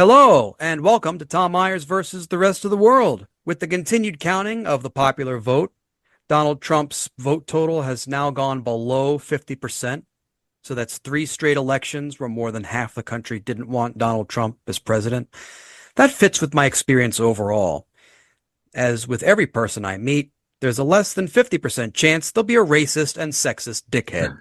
Hello, and welcome to Tom Myers versus the rest of the world. With the continued counting of the popular vote, Donald Trump's vote total has now gone below 50%. So that's three straight elections where more than half the country didn't want Donald Trump as president. That fits with my experience overall. As with every person I meet, there's a less than 50% chance they'll be a racist and sexist dickhead.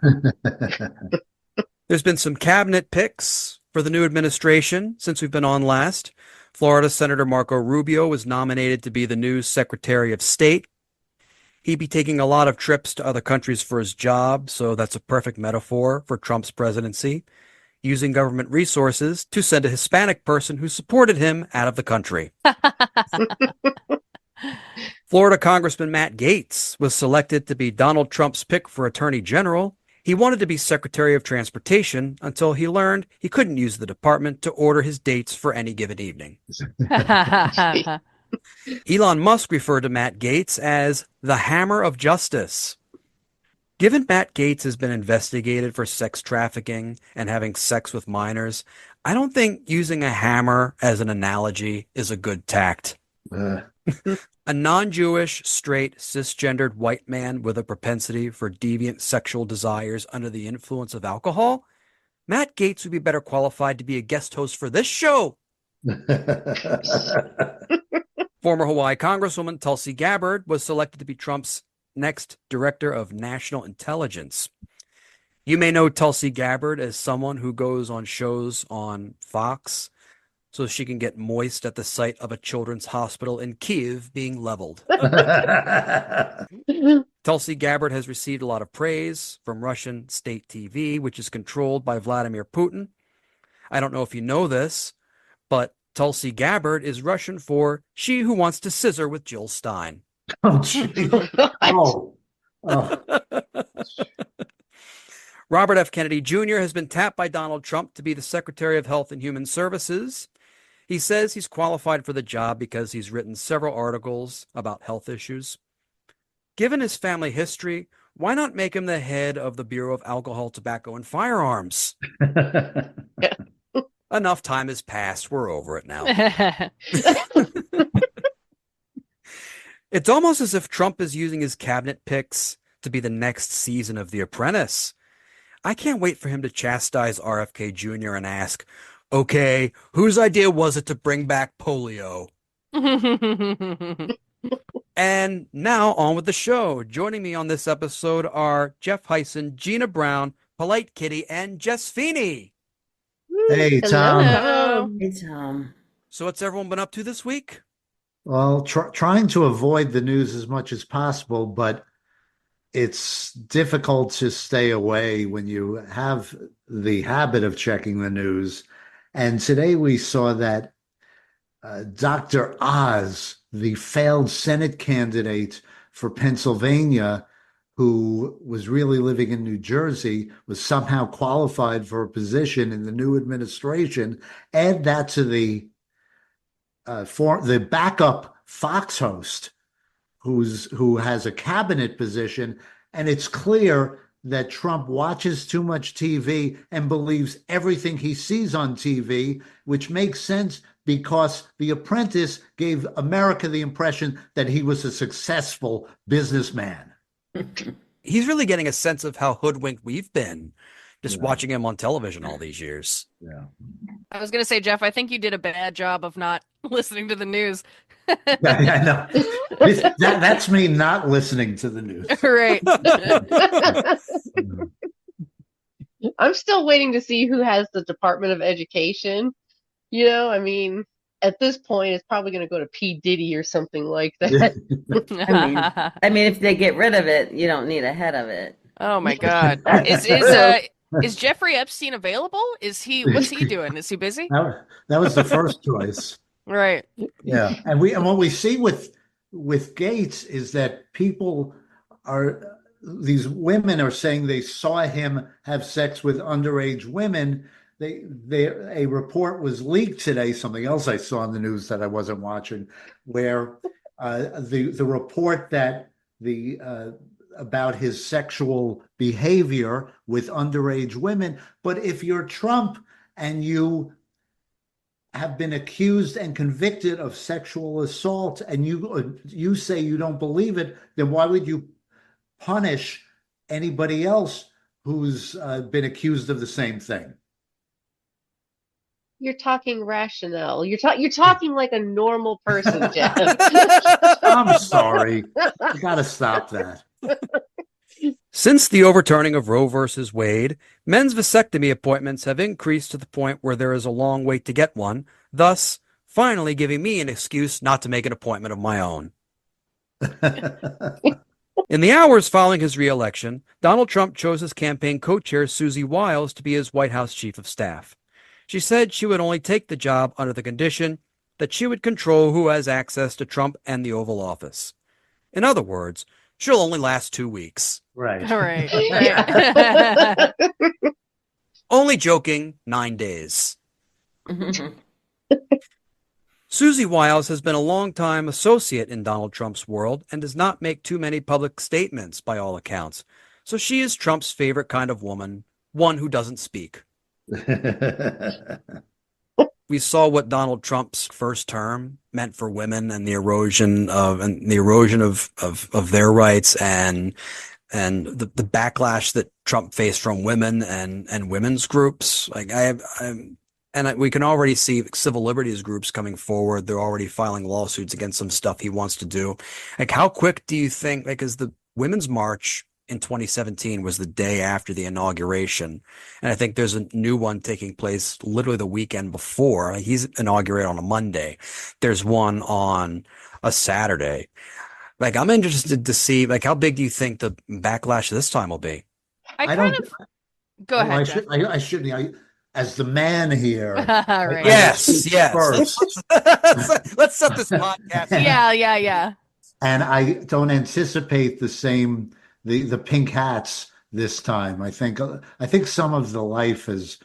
There's been some cabinet picks for the new administration since we've been on last. Florida Senator Marco Rubio was nominated to be the new Secretary of State. He'd be taking a lot of trips to other countries for his job, so that's a perfect metaphor for Trump's presidency, using government resources to send a Hispanic person who supported him out of the country. Florida Congressman Matt Gaetz was selected to be Donald Trump's pick for Attorney General. He wanted to be Secretary of Transportation until he learned he couldn't use the department to order his dates for any given evening. Elon Musk referred to Matt Gaetz as the Hammer of Justice. Given Matt Gaetz has been investigated for sex trafficking and having sex with minors, I don't think using a hammer as an analogy is a good tact. A non-Jewish, straight, cisgendered white man with a propensity for deviant sexual desires under the influence of alcohol? Matt Gaetz would be better qualified to be a guest host for this show. Former Hawaii Congresswoman Tulsi Gabbard was selected to be Trump's next Director of National Intelligence. You may know Tulsi Gabbard as someone who goes on shows on Fox so she can get moist at the sight of a children's hospital in Kyiv being leveled. Tulsi Gabbard has received a lot of praise from Russian state TV, which is controlled by Vladimir Putin. I don't know if you know this, but Tulsi Gabbard is Russian for she who wants to scissor with Jill Stein. Oh, geez. Oh. Robert F. Kennedy Jr. has been tapped by Donald Trump to be the Secretary of Health and Human Services. He says he's qualified for the job because he's written several articles about health issues. Given his family history, why not make him the head of the Bureau of Alcohol, Tobacco, and Firearms? Enough time has passed. We're over it now. It's almost as if Trump is using his cabinet picks to be the next season of The Apprentice. I can't wait for him to chastise RFK Jr. and ask, okay, whose idea was it to bring back polio? And now on with the show. Joining me on this episode are Jeff Hysen, Gina Brown, Polite Kitty, and Jess Feeney. Hey, Tom. Hello. Hey, Tom. So what's everyone been up to this week? Well, trying to avoid the news as much as possible, but it's difficult to stay away when you have the habit of checking the news. And today we saw that Dr. Oz, the failed Senate candidate for Pennsylvania, who was really living in New Jersey, was somehow qualified for a position in the new administration. Add that to the backup Fox host, who has a cabinet position, and it's clear that Trump watches too much TV and believes everything he sees on TV, which makes sense because The Apprentice gave America the impression that he was a successful businessman. He's really getting a sense of how hoodwinked we've been just watching him on television all these years. Yeah. I was going to say, Jeff, I think you did a bad job of not listening to the news. I know. That's me not listening to the news. Right. I'm still waiting to see who has the Department of Education. You know, I mean, at this point, it's probably going to go to P. Diddy or something like that. I mean, if they get rid of it, you don't need a head of it. Oh my God. Is Jeffrey Epstein available? What's he doing? Is he busy? That was the first choice. Right. Yeah. And what we see with Gates is that these women are saying they saw him have sex with underage women. A report was leaked today, something else I saw in the news that I wasn't watching, where the report that about his sexual behavior with underage women. But if you're Trump and you have been accused and convicted of sexual assault, and you say you don't believe it, then why would you punish anybody else who's been accused of the same thing? You're talking rationale. You're talking like a normal person, Jeff. I'm sorry. I gotta stop that. Since the overturning of Roe versus Wade, men's vasectomy appointments have increased to the point where there is a long wait to get one, thus finally giving me an excuse not to make an appointment of my own. In the hours following his re-election, Donald Trump chose his campaign co-chair Susie Wiles to be his White House chief of staff. She said she would only take the job under the condition that she would control who has access to Trump and the Oval Office. In other words, she'll only last 2 weeks. Right. All right. Only joking, 9 days. Susie Wiles has been a long-time associate in Donald Trump's world and does not make too many public statements by all accounts. So she is Trump's favorite kind of woman, one who doesn't speak. We saw what Donald Trump's first term meant for women and the erosion of their rights and the backlash that Trump faced from women and women's groups. We can already see civil liberties groups coming forward. They're already filing lawsuits against some stuff he wants to do. Like, how quick do you think, because the Women's March in 2017 was the day after the inauguration. And I think there's a new one taking place literally the weekend before. Like, he's inaugurated on a Monday. There's one on a Saturday. Like, I'm interested to see, like, how big do you think the backlash this time will be? Go ahead, Jeff. I shouldn't. As the man here. Right. Yes. Let's set this podcast. Yeah. And I don't anticipate the same, the pink hats this time. I think some of the life has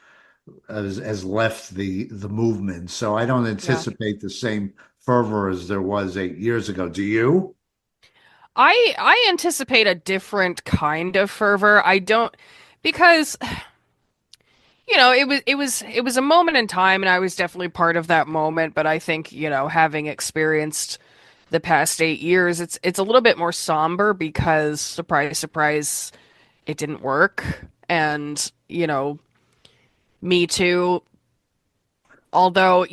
left the movement. So I don't anticipate the same fervor as there was 8 years ago. Do you? I anticipate a different kind of fervor. I don't, because it was a moment in time, and I was definitely part of that moment. But I think, having experienced the past 8 years, it's a little bit more somber because, surprise, surprise, it didn't work. And, Me Too, although,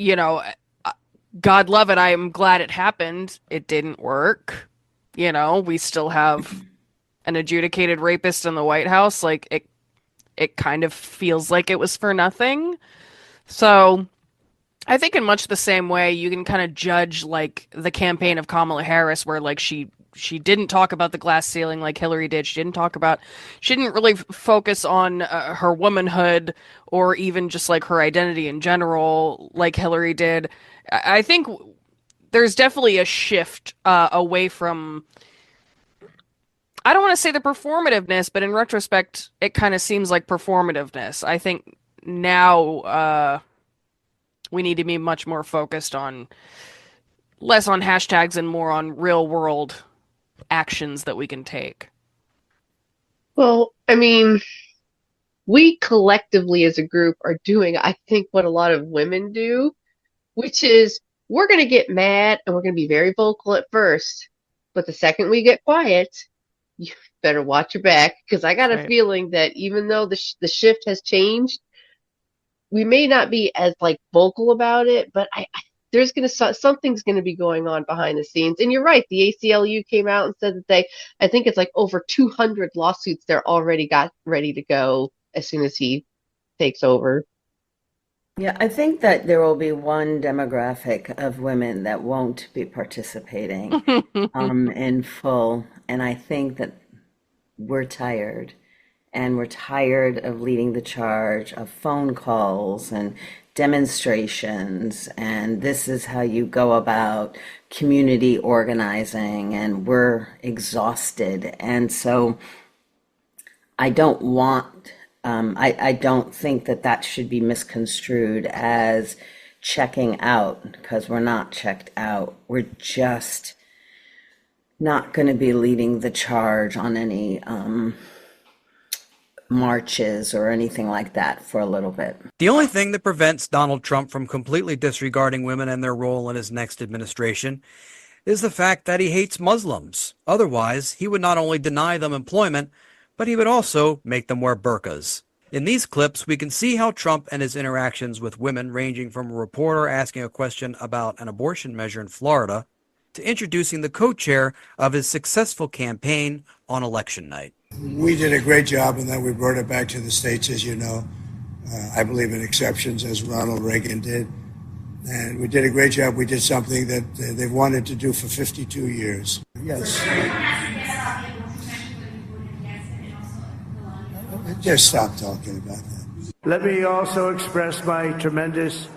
God love it, I am glad it happened, it didn't work. We still have an adjudicated rapist in the White House. Like, it kind of feels like it was for nothing. So I think in much the same way, you can kind of judge, like, the campaign of Kamala Harris, where, like, she didn't talk about the glass ceiling like Hillary did. She didn't really focus on her womanhood or even just, like, her identity in general like Hillary did. I think there's definitely a shift away from, I don't want to say the performativeness, but in retrospect, it kind of seems like performativeness. I think now we need to be much more focused on, less on hashtags and more on real world actions that we can take. Well, I mean, we collectively as a group are doing, I think, what a lot of women do, which is we're going to get mad and we're going to be very vocal at first. But the second we get quiet, you better watch your back, because I got a feeling that even though the shift has changed, we may not be as, like, vocal about it, but something's going to be going on behind the scenes. And you're right, the ACLU came out and said that I think it's like over 200 lawsuits they're already got ready to go as soon as he takes over. Yeah, I think that there will be one demographic of women that won't be participating in full. And I think that we're tired. And we're tired of leading the charge, of phone calls and demonstrations. And this is how you go about community organizing. And we're exhausted. And so I don't want... I don't think that should be misconstrued as checking out, because we're not checked out. We're just not going to be leading the charge on any marches or anything like that for a little bit. The only thing that prevents Donald Trump from completely disregarding women and their role in his next administration is the fact that he hates Muslims. Otherwise, he would not only deny them employment, but he would also make them wear burqas. In these clips, we can see how Trump and his interactions with women, ranging from a reporter asking a question about an abortion measure in Florida to introducing the co-chair of his successful campaign on election night. We did a great job in that we brought it back to the states, as you know. I believe in exceptions, as Ronald Reagan did. And we did a great job. We did something that they've wanted to do for 52 years. Yes. Just stop talking about that. Let me also express my tremendous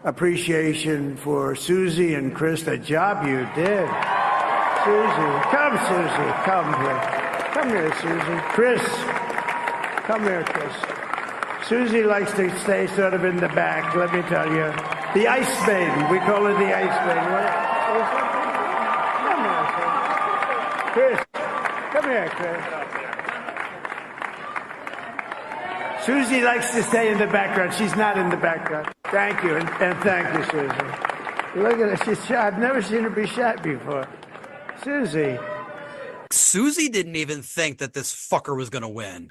appreciation for Susie and Chris, the job you did. Susie, come here. Come here, Susie. Chris, come here, Chris. Susie likes to stay sort of in the back, let me tell you. The Ice Maiden, we call her the Ice Maiden. Come here, Chris. Susie likes to stay in the background. She's not in the background. Thank you, and thank you, Susie. Look at her. She's shy. I've never seen her be shy before. Susie. Susie didn't even think that this fucker was going to win.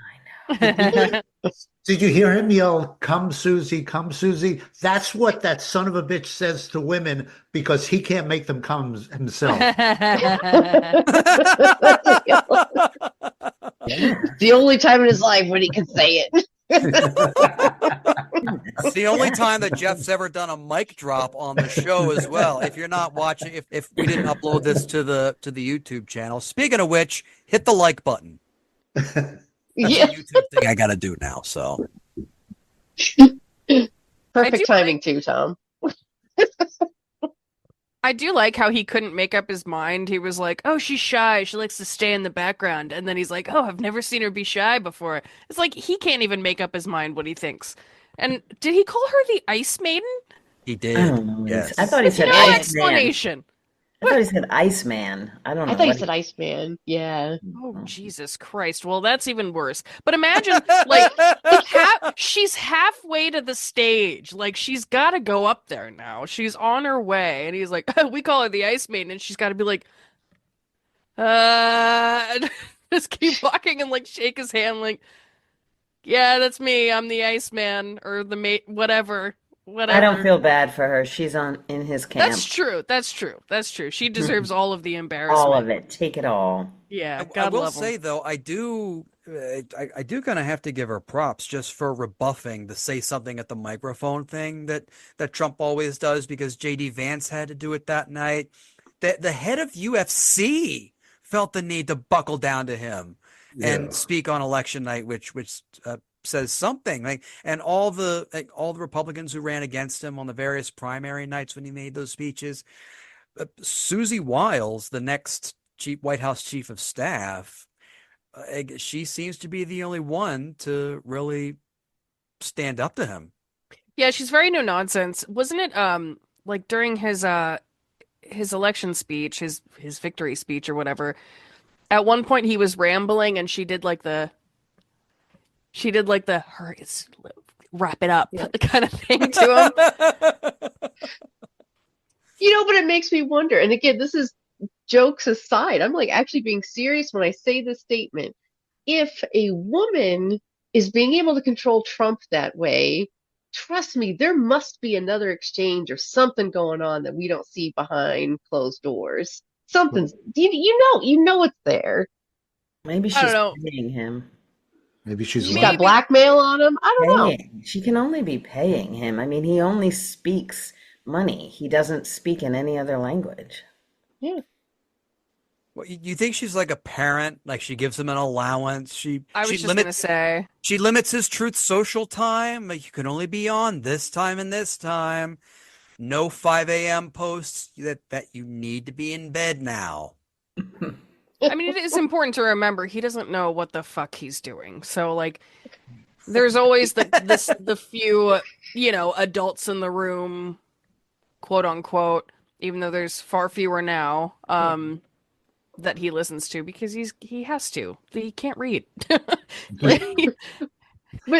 Did you hear him yell, "Come, Susie, come, Susie"? That's what that son of a bitch says to women because he can't make them come himself. The only time in his life when he can say it. It's the only time that Jeff's ever done a mic drop on the show as well. If you're not watching, if we didn't upload this to the YouTube channel. Speaking of which, hit the like button. That's a YouTube thing I got to do now. So perfect timing too, Tom. I do like how he couldn't make up his mind. He was like, "Oh, she's shy. She likes to stay in the background." And then he's like, "Oh, I've never seen her be shy before." It's like he can't even make up his mind what he thinks. And did he call her the Ice Maiden? he did. I don't know. Yes. I thought he said No Ice Man. explanation. I thought he said Iceman. I don't know. I thought he what said Iceman. Yeah. Oh, Jesus Christ. Well, that's even worse. But imagine, like, she's halfway to the stage. Like, she's got to go up there now. She's on her way. And he's like, we call her the Ice Maiden. And she's got to be like, and just keep walking and, like, shake his hand, like, yeah, that's me. I'm the Iceman or the mate, whatever. I don't feel bad for her. She's in his camp. That's true. That's true. That's true. She deserves all of the embarrassment. All of it. Take it all. Yeah. I God will love 'em. say though, I do kind of have to give her props just for rebuffing the say something at the microphone thing that Trump always does because JD Vance had to do it that night. The head of UFC felt the need to buckle down to him and speak on election night, which says something like, and all the Republicans who ran against him on the various primary nights when he made those speeches, Susie Wiles, the next White House chief of staff, she seems to be the only one to really stand up to him. Yeah, she's very no nonsense. Wasn't it like during his election speech, his victory speech or whatever, at one point he was rambling and she did like the hurry, wrap it up kind of thing to him. But it makes me wonder. And again, this is jokes aside. I'm like actually being serious when I say this statement. If a woman is being able to control Trump that way, trust me, there must be another exchange or something going on that we don't see behind closed doors. Something's, you know it's there. Maybe she's paying him. Maybe she's got blackmail on him. I don't know. She can only be paying him. I mean, he only speaks money. He doesn't speak in any other language. Yeah. Well, you think she's like a parent? Like she gives him an allowance? I was just gonna say she limits his Truth Social time. Like you can only be on this time and this time. No 5 a.m. posts that you need to be in bed now. I mean, it is important to remember he doesn't know what the fuck he's doing. So, like, there's always the few, adults in the room, quote unquote, even though there's far fewer now, that he listens to because he has to. He can't read. But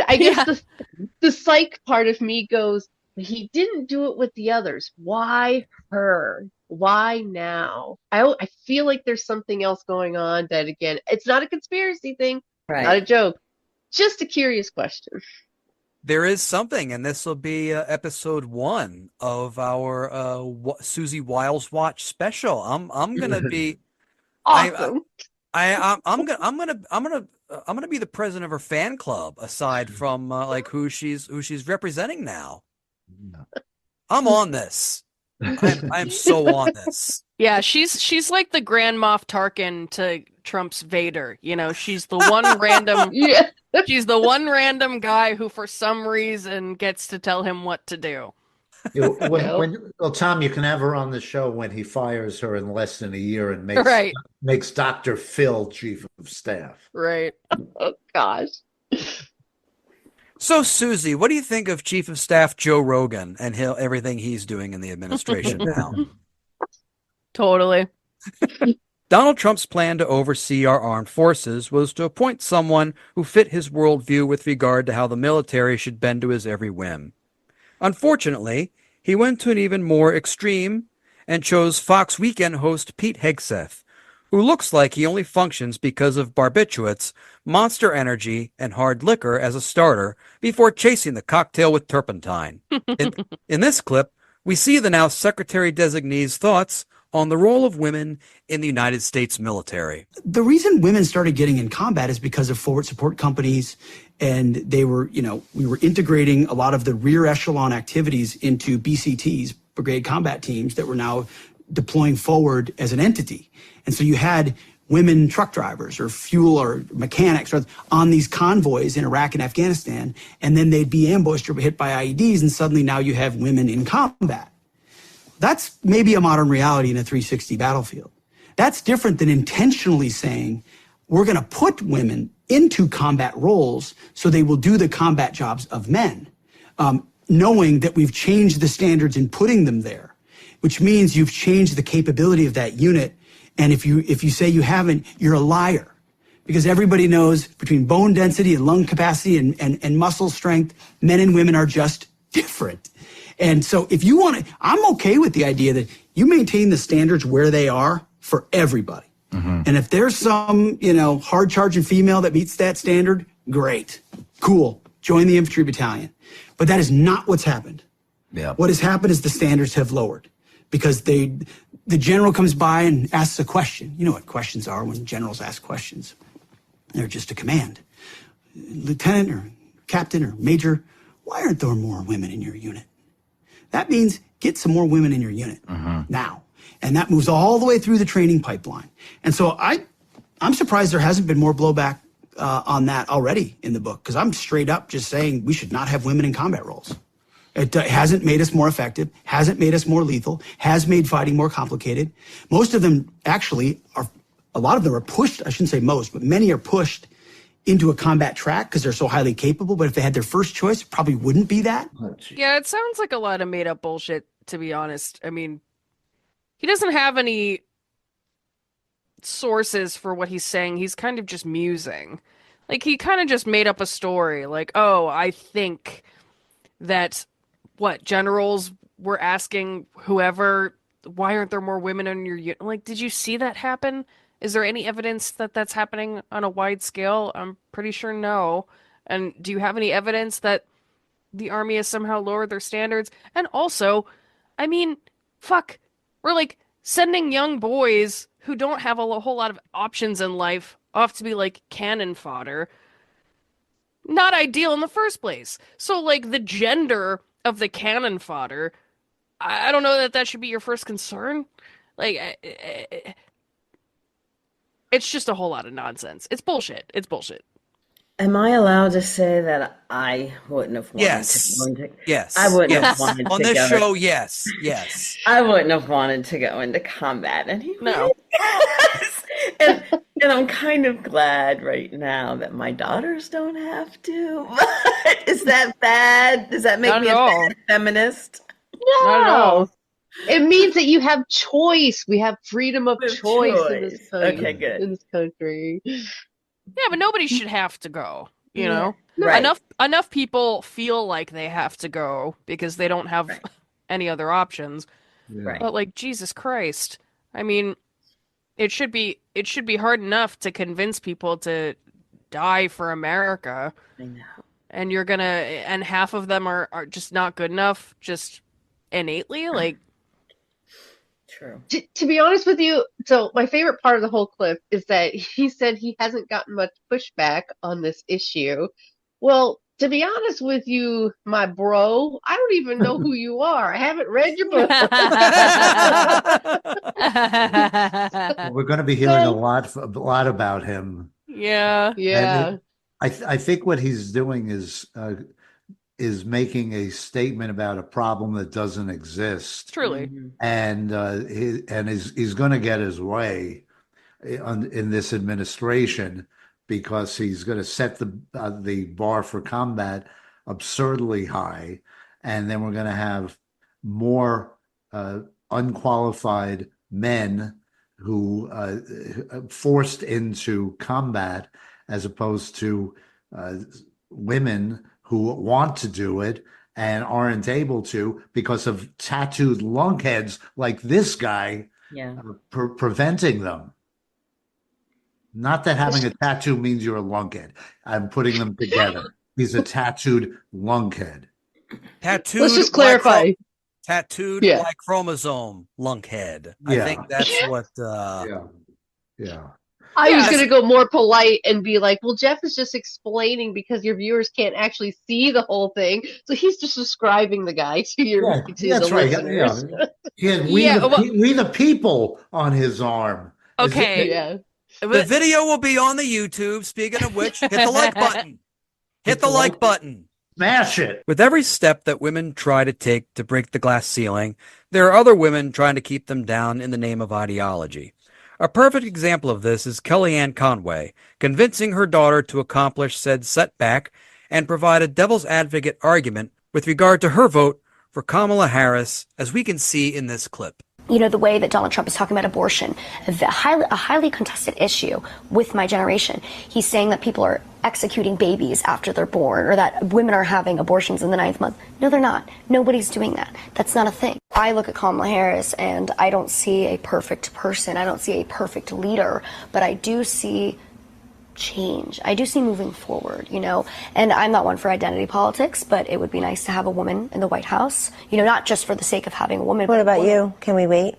I guess Yeah. the psych part of me goes, he didn't do it with the others. Why her? Why now? I feel like there's something else going on that, again, it's not a conspiracy thing, not a Right. joke, just a curious question. There is something, and this will be episode 1 of our Susie Wiles Watch special. I'm gonna be Awesome. I'm gonna be the president of her fan club, aside from like who she's representing now. I'm on this. I'm so on this. Yeah, she's like the Grand Moff Tarkin to Trump's Vader. You know, she's the one random Yeah. she's the one random guy who for some reason gets to tell him what to do. Well, Tom, you can have her on the show when he fires her in less than a year and Right. makes Dr. Phil chief of staff. Right. Oh gosh. So, Susie, what do you think of Chief of Staff Joe Rogan and everything he's doing in the administration now? Totally. Donald Trump's plan to oversee our armed forces was to appoint someone who fit his worldview with regard to how the military should bend to his every whim. Unfortunately, he went to an even more extreme and chose Fox Weekend host Pete Hegseth, who looks like he only functions because of barbiturates, Monster Energy, and hard liquor as a starter before chasing the cocktail with turpentine. In this clip, we see the now Secretary-designee's thoughts on the role of women in the United States military. The reason women started getting in combat is because of forward support companies, and they were, we were integrating a lot of the rear echelon activities into BCTs, Brigade Combat Teams, that were now deploying forward as an entity. And so you had women truck drivers or fuel or mechanics on these convoys in Iraq and Afghanistan, and then they'd be ambushed or hit by IEDs, and suddenly now you have women in combat. That's maybe a modern reality in a 360 battlefield. That's different than intentionally saying, we're going to put women into combat roles so they will do the combat jobs of men, knowing that we've changed the standards in putting them there, which means you've changed the capability of that unit. And if you say you haven't, you're a liar, because everybody knows between bone density and lung capacity and muscle strength, men and women are just different. And so if you want to, I'm okay with the idea that you maintain the standards where they are for everybody. Mm-hmm. And if there's some, hard charging female that meets that standard, great, cool, join the infantry battalion. But that is not what's happened. Yeah. What has happened is the standards have lowered because the general comes by and asks a question. You know what questions are when generals ask questions. They're just a command. Lieutenant or captain or major, why aren't there more women in your unit? That means get some more women in your unit now. And that moves all the way through the training pipeline. And so I'm surprised there hasn't been more blowback on that already in the book, because I'm straight up just saying we should not have women in combat roles. It hasn't made us more effective, hasn't made us more lethal, has made fighting more complicated. Most of them actually are, a lot of them are pushed, I shouldn't say most, but many are pushed into a combat track because they're so highly capable. But if they had their first choice, it probably wouldn't be that. Yeah, it sounds like a lot of made up bullshit, to be honest. I mean, he doesn't have any sources for what he's saying. He's kind of just musing. Like, he kind of just made up a story. Like, oh, I think that, generals were asking whoever, why aren't there more women in your unit? Like, did you see that happen? Is there any evidence that that's happening on a wide scale? I'm pretty sure no. And do you have any evidence that the Army has somehow lowered their standards? And also, I mean, fuck, we're like sending young boys who don't have a whole lot of options in life off to be like cannon fodder. Not ideal in the first place. So like the gender of the cannon fodder, I don't know that should be your first concern. Like, it's just a whole lot of nonsense. It's bullshit. It's bullshit. Am I allowed to say that I wouldn't have wanted to go into... Yes. I wouldn't have wanted on to this go... show, yes. I wouldn't have wanted to go into combat. And he No. and I'm kind of glad right now that my daughters don't have to. But is that bad? Does that make Not me at a all. bad feminist? Not at all. It means that you have choice. We have freedom of choice in this country. Okay, good. In this country. Yeah, but nobody should have to go, you know? Right. Enough people feel like they have to go because they don't have any other options. Yeah. But like Jesus Christ. I mean, it should be hard enough to convince people to die for America. I know. And half of them are just not good enough just innately, like True. To be honest with you, so my favorite part of the whole clip is that he said he hasn't gotten much pushback on this issue. Well, to be honest with you, my bro, I don't even know who you are. I haven't read your book. We're going to be hearing a lot about him. Yeah. Yeah. I think what he's doing is making a statement about a problem that doesn't exist. Truly. And he's going to get his way in this administration because he's going to set the bar for combat absurdly high, and then we're going to have more unqualified men who forced into combat as opposed to women who want to do it and aren't able to because of tattooed lunkheads like this guy preventing them. Not that having a tattoo means you're a lunkhead. I'm putting them together. He's a tattooed lunkhead. Tattooed. Let's just clarify. Tattooed like chromosome lunkhead. I think that's what. Yeah. I was going to go more polite and be like, well, Jeff is just explaining because your viewers can't actually see the whole thing. So he's just describing the guy to your that's right. listeners. We the people on his arm. Okay. The video will be on the YouTube. Speaking of which, hit the like button. Hit the like button. Smash it. With every step that women try to take to break the glass ceiling, there are other women trying to keep them down in the name of ideology. A perfect example of this is Kellyanne Conway, convincing her daughter to accomplish said setback and provide a devil's advocate argument with regard to her vote for Kamala Harris, as we can see in this clip. You know, the way that Donald Trump is talking about abortion, a highly contested issue with my generation. He's saying that people are executing babies after they're born, or that women are having abortions in the 9th month. No, they're not. Nobody's doing that. That's not a thing. I look at Kamala Harris and I don't see a perfect person. I don't see a perfect leader, but I do see change. I do see moving forward, you know, and I'm not one for identity politics, but it would be nice to have a woman in the White House, you know, not just for the sake of having a woman. What about you? Can we wait?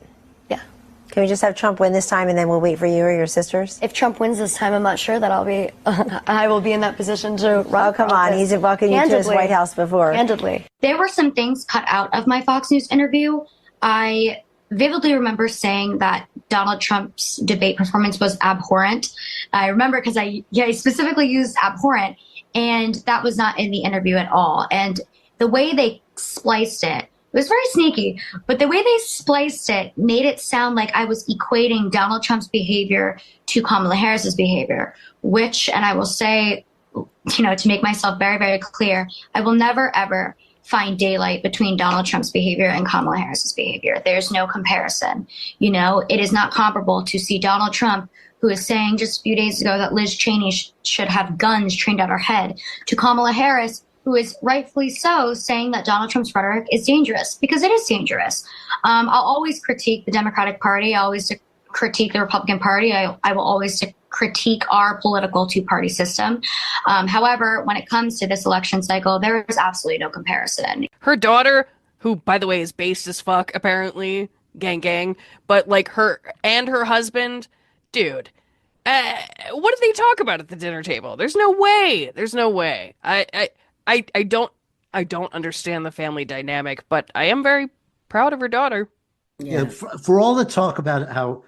Yeah. Can we just have Trump win this time and then we'll wait for you or your sisters? If Trump wins this time, I'm not sure that I will be in that position to run. Oh, come on. He's welcomed you to his White House before. Candidly. There were some things cut out of my Fox News interview. I vividly remember saying that Donald Trump's debate performance was abhorrent. I remember because I specifically used abhorrent, and that was not in the interview at all. And the way they spliced it was very sneaky, but the way they spliced it made it sound like I was equating Donald Trump's behavior to Kamala Harris's behavior, which, and I will say, you know, to make myself very, very clear, I will never, ever find daylight between Donald Trump's behavior and Kamala Harris's behavior. There's no comparison. You know, it is not comparable to see Donald Trump, who is saying just a few days ago that Liz Cheney should have guns trained at her head, to Kamala Harris, who is rightfully so saying that Donald Trump's rhetoric is dangerous, because it is dangerous. I'll always critique the Democratic Party. I always critique the Republican Party. I will always critique our political two-party system. However, when it comes to this election cycle, there is absolutely no comparison. Her daughter, who, by the way, is based as fuck, apparently, gang, but like her and her husband, dude, what did they talk about at the dinner table? There's no way. I don't understand the family dynamic, but I am very proud of her daughter. Yeah, for all the talk about how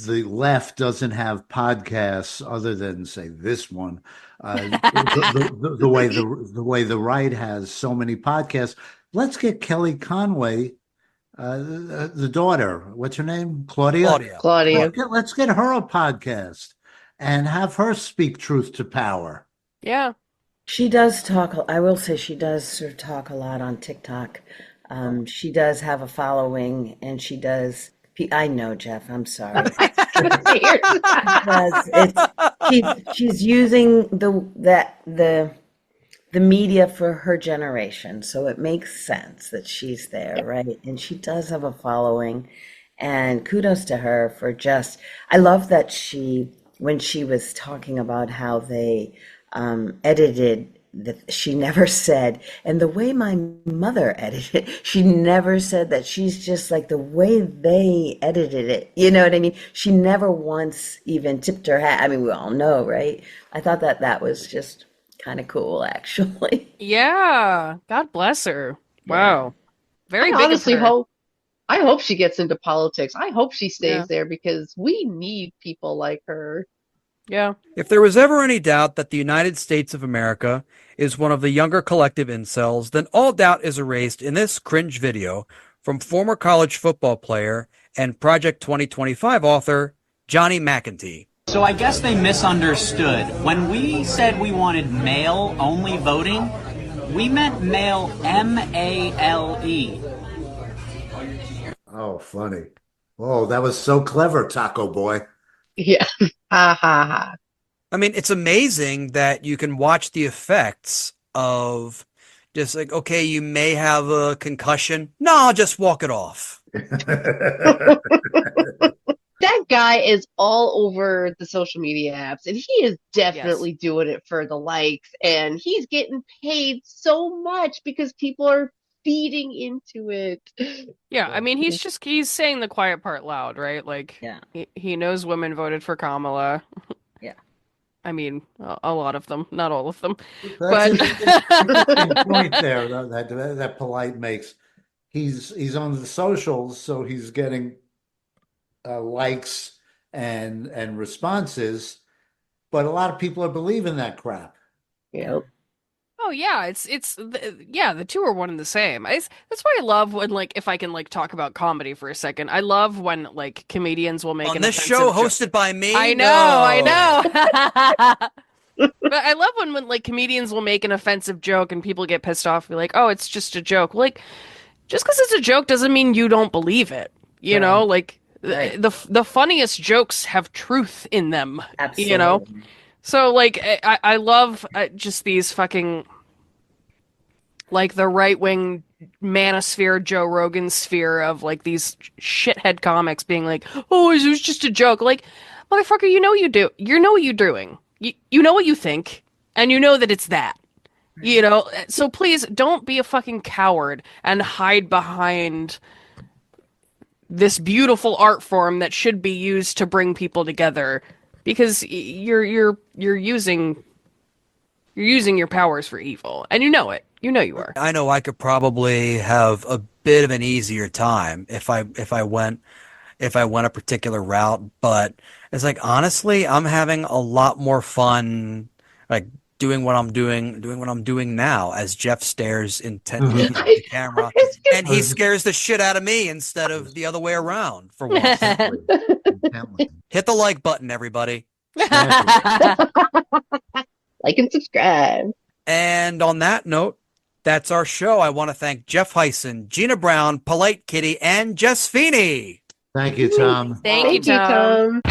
the left doesn't have podcasts other than, say, this one, the way the right has so many podcasts. Let's get Kelly Conway, the daughter. What's her name? Claudia. Let's get her a podcast and have her speak truth to power. Yeah. She does talk. I will say she does sort of talk a lot on TikTok. She does have a following, and she does. I know, Jeff. I'm sorry. She's using the media for her generation, so it makes sense that she's there, right? And she does have a following, and kudos to her for just. I love that when she was talking about how they edited. She never said, and the way my mother edited it, she never said that. She's just like the way they edited it. You know what I mean? She never once even tipped her hat. I mean, we all know, right? I thought that was just kind of cool, actually. Yeah. God bless her. Wow. Very I big honestly of her. hope. I hope she gets into politics. I hope she stays there because we need people like her. Yeah. If there was ever any doubt that the United States of America is one of the younger collective incels, then all doubt is erased in this cringe video from former college football player and Project 2025 author Johnny McEntee. So I guess they misunderstood. When we said we wanted male-only voting, we meant male M-A-L-E. Oh, funny. Oh, that was so clever, Taco Boy. Yeah. Ha ha ha. I mean, it's amazing that you can watch the effects of just like, okay, you may have a concussion. No, I'll just walk it off. That guy is all over the social media apps, and he is definitely doing it for the likes, and he's getting paid so much because people are feeding into it. Yeah, I mean, he's saying the quiet part loud, right? Like, he knows women voted for Kamala. Yeah. I mean, a lot of them, not all of them. That's But an interesting point there that Polite makes. He's on the socials, so he's getting likes and responses, but a lot of people are believing that crap. Yep. oh yeah, the two are one and the same. That's why I love when, like, if I can, like, talk about comedy for a second. I love when, like, comedians will make on an this offensive show joke. hosted by me. I know. But I love when like comedians will make an offensive joke and people get pissed off and be like, "Oh, it's just a joke." Like, just because it's a joke doesn't mean you don't believe it. You know, like the funniest jokes have truth in them. Absolutely. You know, so like I love just these fucking, like, the right wing manosphere, Joe Rogan sphere of, like, these shithead comics being like, "Oh, it was just a joke." Like, motherfucker, you know you do. You know what you're doing. You know what you think, and you know that it's that. You know, so please don't be a fucking coward and hide behind this beautiful art form that should be used to bring people together, because you're using your powers for evil, and you know it. You know you are. I know I could probably have a bit of an easier time if I went a particular route, but it's like, honestly, I'm having a lot more fun, like, doing what I'm doing now, as Jeff stares intently at the camera, and he scares the shit out of me instead of the other way around for once. Hit the like button, everybody. Like and subscribe. And on that note, that's our show. I want to thank Jeff Hysen, Gina Brown, Polite Kitty, and Jess Feeney. Thank you, Tom. Thank you, Tom.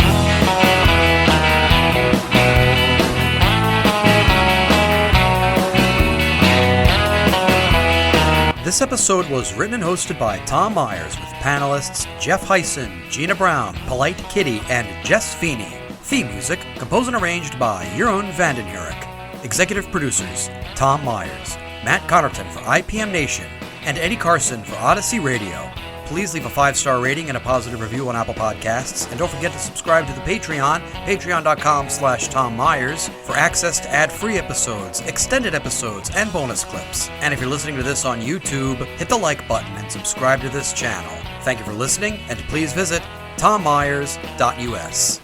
This episode was written and hosted by Tom Myers with panelists Jeff Hysen, Gina Brown, Polite Kitty, and Jess Feeney. Theme music composed and arranged by Jeroen Hurck. Executive producers Tom Myers, Matt Connarton for ipmNation, and Eddie Carson for Odyssey Radio. Please leave a 5-star rating and a positive review on Apple Podcasts, and don't forget to subscribe to the Patreon, patreon.com/Tom Myers, for access to ad-free episodes, extended episodes, and bonus clips. And if you're listening to this on YouTube, hit the like button and subscribe to this channel. Thank you for listening, and please visit tommyers.us.